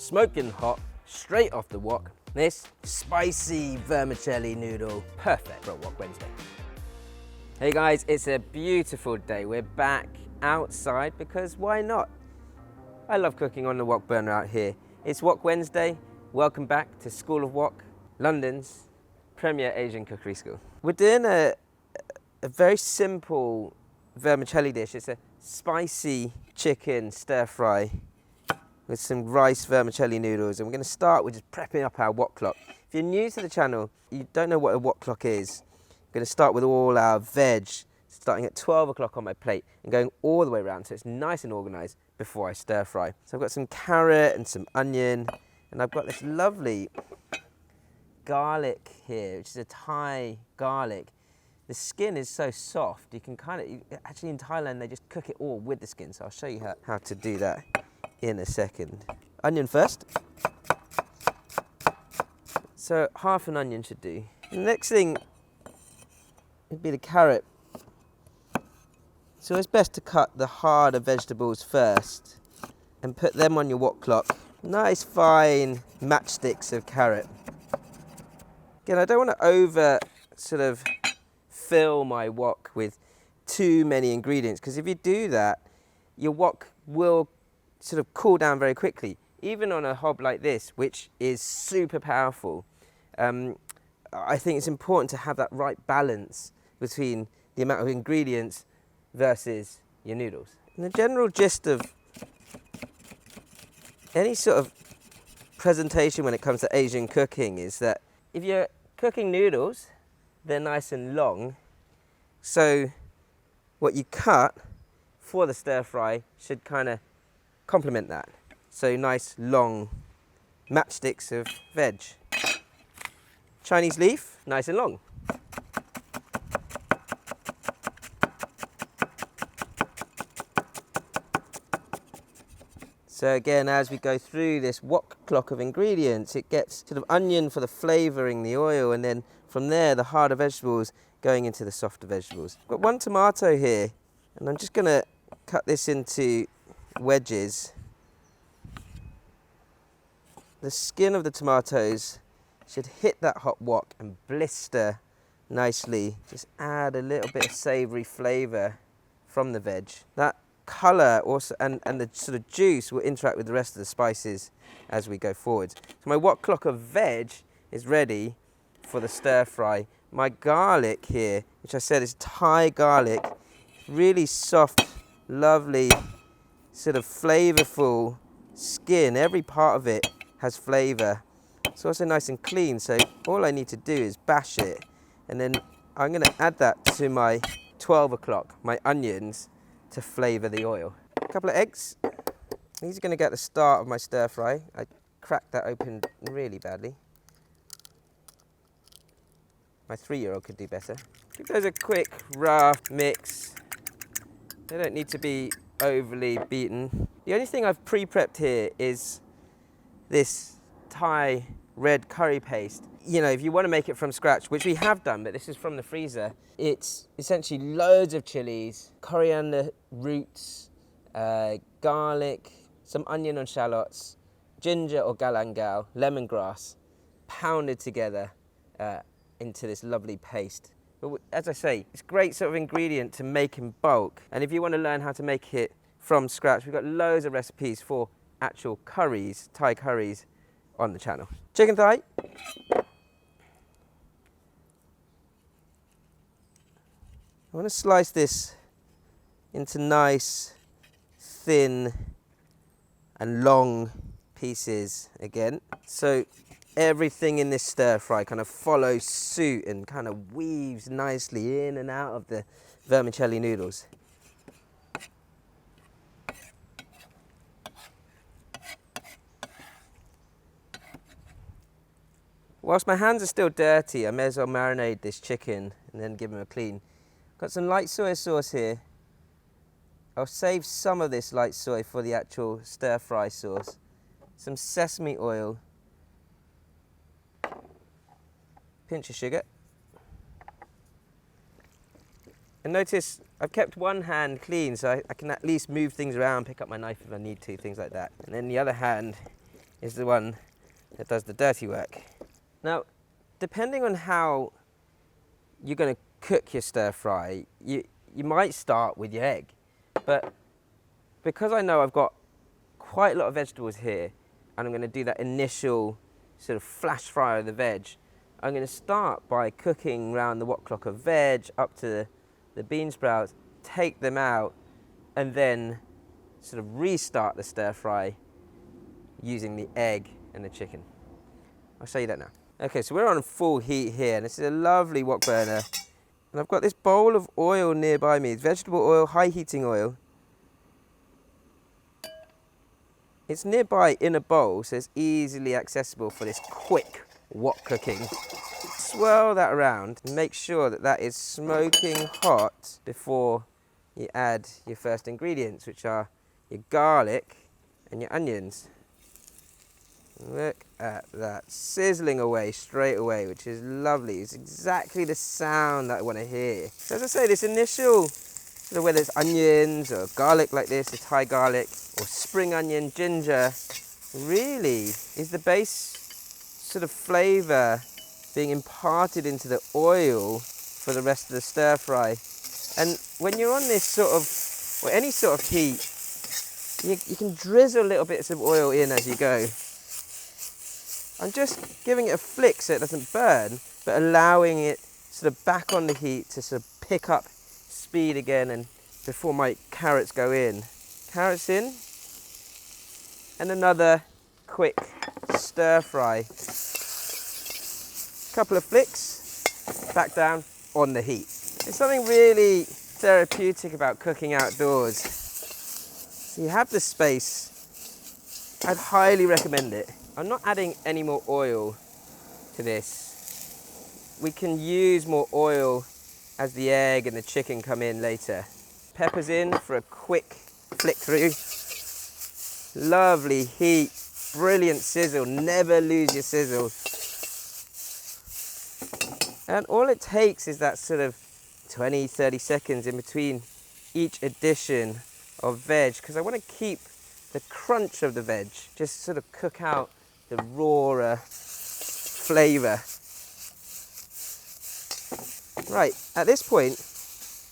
smoking hot, straight off the wok. This spicy vermicelli noodle, perfect for a Wok Wednesday. Hey guys, it's a beautiful day. We're back outside because why not? I love cooking on the wok burner out here. It's Wok Wednesday. Welcome back to School of Wok, London's premier Asian cookery school. We're doing a very simple vermicelli dish. It's a spicy chicken stir fry with some rice vermicelli noodles, and we're going to start with just prepping up our wok clock. If you're new to the channel, you don't know what a wok clock is, I'm going to start with all our veg, starting at 12 o'clock on my plate and going all the way around so it's nice and organised before I stir fry. So I've got some carrot and some onion, and I've got this lovely garlic here, which is a Thai garlic. The skin is so soft, you can actually in Thailand they just cook it all with the skin, so I'll show you how to do that in a second. Onion first. So half an onion should do. The next thing would be the carrot. So it's best to cut the harder vegetables first and put them on your wok clock. Nice fine matchsticks of carrot. Again, I don't want to over fill my wok with too many ingredients, because if you do that, your wok will cool down very quickly. Even on a hob like this, which is super powerful, I think it's important to have that right balance between the amount of ingredients versus your noodles. And the general gist of any sort of presentation when it comes to Asian cooking is that if you're cooking noodles, they're nice and long, so what you cut for the stir fry should kind of complement that. So nice long matchsticks of veg. Chinese leaf, nice and long. So again, as we go through this wok clock of ingredients, it gets onion for the flavouring, the oil, and then from there the harder vegetables going into the softer vegetables. I've got one tomato here, and I'm just going to cut this into wedges. The skin of the tomatoes should hit that hot wok and blister nicely. Just add a little bit of savoury flavour from the veg. That colour also and the juice will interact with the rest of the spices as we go forward. So my wok clock of veg is ready for the stir fry. My garlic here, which I said is Thai garlic, really soft, lovely, flavourful skin. Every part of it has flavour. It's also nice and clean, so all I need to do is bash it, and then I'm going to add that to my 12 o'clock, my onions, to flavour the oil. A couple of eggs. These are going to get the start of my stir fry. I cracked that open really badly. My 3-year-old could do better. Give those a quick, rough mix. They don't need to be overly beaten. The only thing I've pre-prepped here is this Thai red curry paste. You know, if you want to make it from scratch, which we have done, but this is from the freezer, it's essentially loads of chilies, coriander roots, garlic, some onion and shallots, ginger or galangal, lemongrass, pounded together into this lovely paste. But as I say, it's a great ingredient to make in bulk. And if you want to learn how to make it from scratch, we've got loads of recipes for actual curries, Thai curries, on the channel. Chicken thigh. I want to slice this into nice, thin and long pieces again. So everything in this stir fry kind of follows suit and kind of weaves nicely in and out of the vermicelli noodles. Whilst my hands are still dirty, I may as well marinate this chicken and then give them a clean. Got some light soy sauce here. I'll save some of this light soy for the actual stir fry sauce. Some sesame oil. Pinch of sugar. And notice I've kept one hand clean, so I can at least move things around, pick up my knife if I need to, things like that. And then the other hand is the one that does the dirty work. Now, depending on how you're going to cook your stir fry, you might start with your egg. But because I know I've got quite a lot of vegetables here, and I'm going to do that initial sort of flash fry of the veg, I'm going to start by cooking around the wok clock of veg up to the bean sprouts, take them out, and then sort of restart the stir fry using the egg and the chicken. I'll show you that now. Okay, so we're on full heat here, and this is a lovely wok burner. And I've got this bowl of oil nearby me, vegetable oil, high heating oil. It's nearby in a bowl, so it's easily accessible for this quick wok cooking. Swirl that around and make sure that that is smoking hot before you add your first ingredients, which are your garlic and your onions. Look at that, sizzling away straight away, which is lovely. It's exactly the sound that I want to hear. So as I say, this initial, whether it's onions or garlic like this, it's Thai garlic, or spring onion, ginger, really is the base sort of flavour being imparted into the oil for the rest of the stir fry. And when you're on this sort of, or any sort of heat, you can drizzle little bits of oil in as you go. I'm just giving it a flick so it doesn't burn, but allowing it sort of back on the heat to sort of pick up speed again, and before my carrots go in. Carrots in, and another quick stir fry. Couple of flicks, back down on the heat. There's something really therapeutic about cooking outdoors. So you have the space. I'd highly recommend it. I'm not adding any more oil to this. We can use more oil as the egg and the chicken come in later. Peppers in for a quick flick through. Lovely heat, brilliant sizzle, never lose your sizzle. And all it takes is that sort of 20, 30 seconds in between each addition of veg, because I want to keep the crunch of the veg, just sort of cook out the rawer flavour. Right, at this point,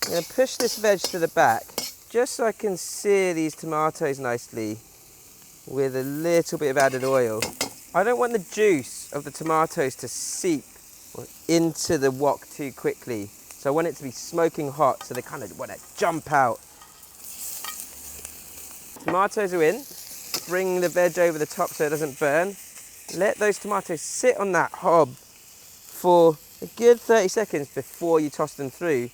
I'm going to push this veg to the back, just so I can sear these tomatoes nicely with a little bit of added oil. I don't want the juice of the tomatoes to seep into the wok too quickly, so I want it to be smoking hot, so they kind of want to jump out. Tomatoes are in. Bring the veg over the top so it doesn't burn. Let those tomatoes sit on that hob for a good 30 seconds before you toss them through,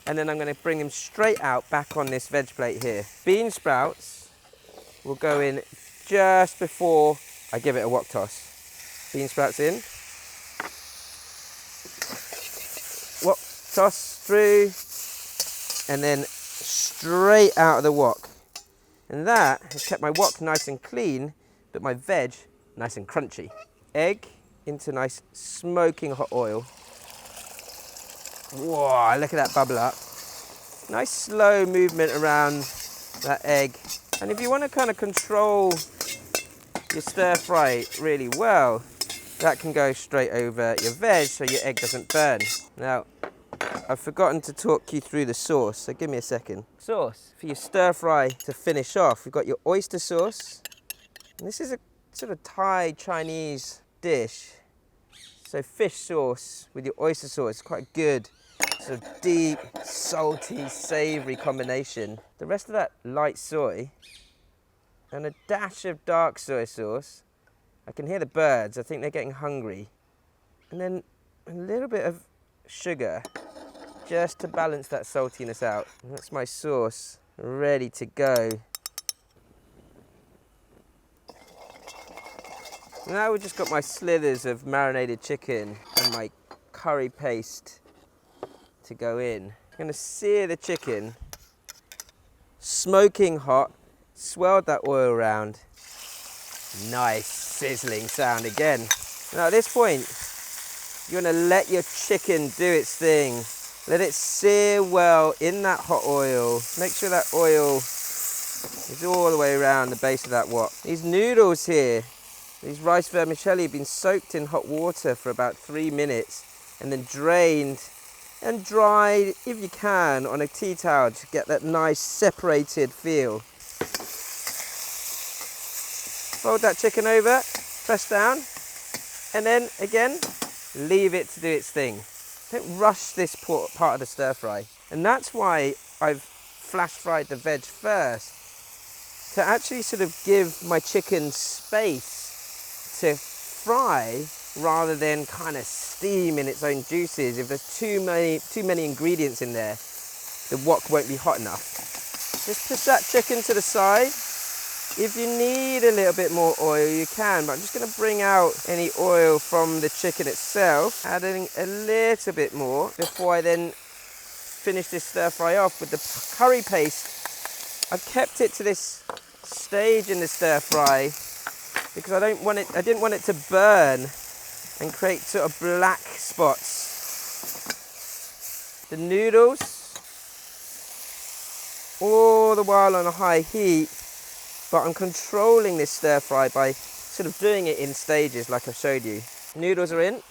and then I'm going to bring them straight out back on this veg plate here. Bean sprouts will go in just before I give it a wok toss. Bean sprouts in. Wok toss through, and then straight out of the wok. And that has kept my wok nice and clean, but my veg nice and crunchy. Egg into nice smoking hot oil. Whoa, look at that bubble up. Nice slow movement around that egg. And if you want to kind of control your stir fry really well, that can go straight over your veg so your egg doesn't burn. Now, I've forgotten to talk you through the sauce, so give me a second. Sauce for your stir fry to finish off. We've got your oyster sauce. And this is a sort of Thai Chinese dish. So fish sauce with your oyster sauce, quite good, sort of deep, salty, savoury combination. The rest of that light soy and a dash of dark soy sauce. I can hear the birds, I think they're getting hungry. And then a little bit of sugar, just to balance that saltiness out. And that's my sauce ready to go. Now we've just got my slithers of marinated chicken and my curry paste to go in. I'm going to sear the chicken, smoking hot, swirled that oil around. Nice sizzling sound again. Now at this point, you're going to let your chicken do its thing. Let it sear well in that hot oil. Make sure that oil is all the way around the base of that wok. These noodles here These rice vermicelli have been soaked in hot water for about 3 minutes and then drained and dried, if you can, on a tea towel to get that nice separated feel. Fold that chicken over, press down, and then again, leave it to do its thing. Don't rush this part of the stir fry. And that's why I've flash fried the veg first, to actually sort of give my chicken space to fry rather than kind of steam in its own juices. If there's too many ingredients in there, the wok won't be hot enough. Just push that chicken to the side. If you need a little bit more oil, you can, but I'm just going to bring out any oil from the chicken itself, adding a little bit more before I then finish this stir fry off with the curry paste. I've kept it to this stage in the stir fry because I didn't want it to burn and create sort of black spots. The noodles, all the while on a high heat, but I'm controlling this stir fry by sort of doing it in stages like I showed you. Noodles are in.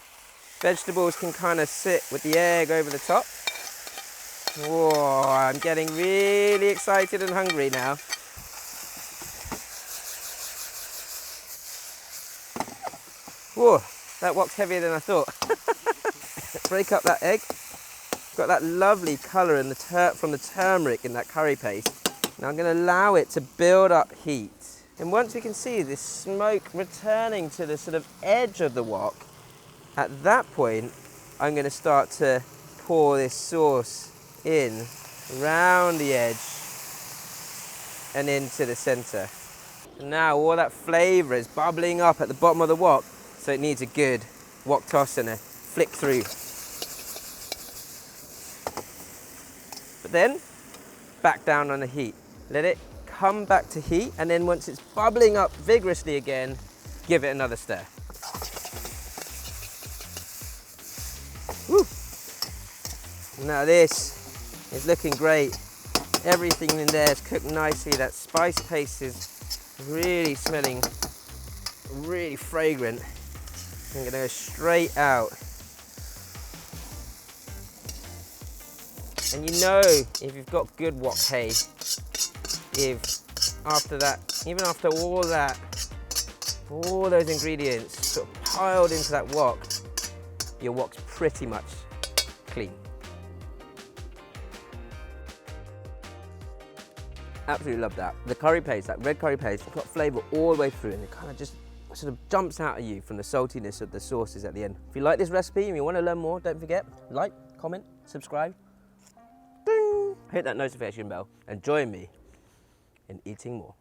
Vegetables can kind of sit with the egg over the top. Whoa, I'm getting really excited and hungry now. Whoa, that wok's heavier than I thought. Break up that egg. Got that lovely colour in from the turmeric in that curry paste. Now I'm going to allow it to build up heat. And once we can see this smoke returning to the sort of edge of the wok, at that point, I'm going to start to pour this sauce in around the edge and into the centre. Now all that flavour is bubbling up at the bottom of the wok, so it needs a good wok toss and a flick through. But then, back down on the heat. Let it come back to heat, and then once it's bubbling up vigorously again, give it another stir. Woo. Now this is looking great. Everything in there is cooked nicely. That spice paste is really smelling really fragrant. I'm going to go straight out. And you know, if you've got good wok hay, if after that, even after all those ingredients sort of piled into that wok, your wok's pretty much clean. Absolutely love that. The curry paste, that red curry paste, got flavour all the way through, and it kind of just sort of jumps out at you from the saltiness of the sauces at the end. If you like this recipe and you want to learn more, don't forget, like, comment, subscribe, ding, hit that notification bell, and join me in eating more.